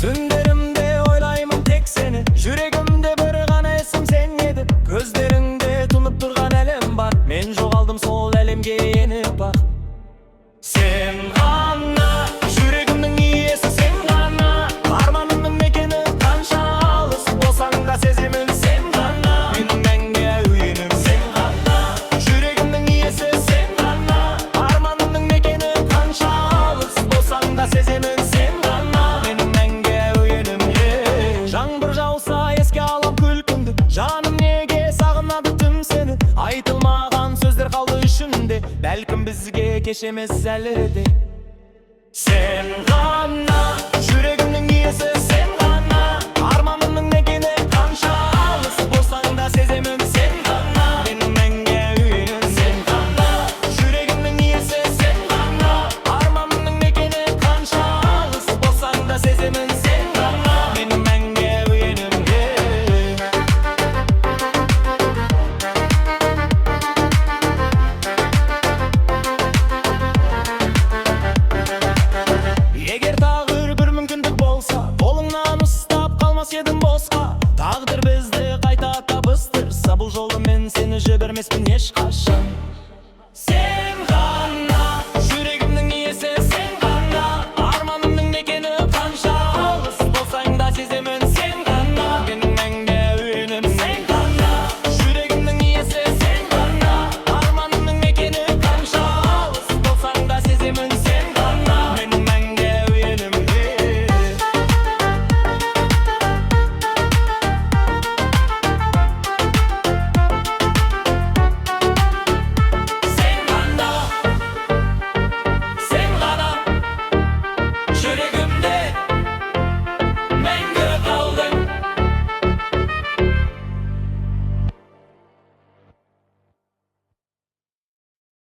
Tünlerimde oylayman tek seni, yüregimde bir gana esim sen yedin. Gözlerinde tunup turgan elim var, men jogaldım sol elimge yeni bak. Sen gana, yüregimdin iyesi sen gana, armanımdın mekeni kança alыс bolsaң da sezemin sen gana, menin menge üyenim sen gana. Yüregimdin iyesi sen gana, armanımdın mekeni kança alыс bolsaң da sezemin sen gana, menin menge üyenim. Жаңбыр жауса еске алам күлкіңді, жаным неге сағынады түн сені. Айтылмаған сөздер қалды ішімде, бәлкім бізге кеш емес әлі де. Sen ғана, жүрегімнің иесі сен ғана, арманымның мекені қанша алыс болсаң да сеземін сен ғана, менің мәңгі үйім сен ғана. Жүрегімнің иесі сен ғана, арманымның мекені қанша алыс болсаң да сеземін сен ғана, менің мәңгі үйім. Егер тағдыр бір мүмкіндік болса, қолыңнан ұстап қалмас едім босқа. Тағдыр бізді қайта табыстырса, бұл жолы мен сені жібермеспін ешқашан.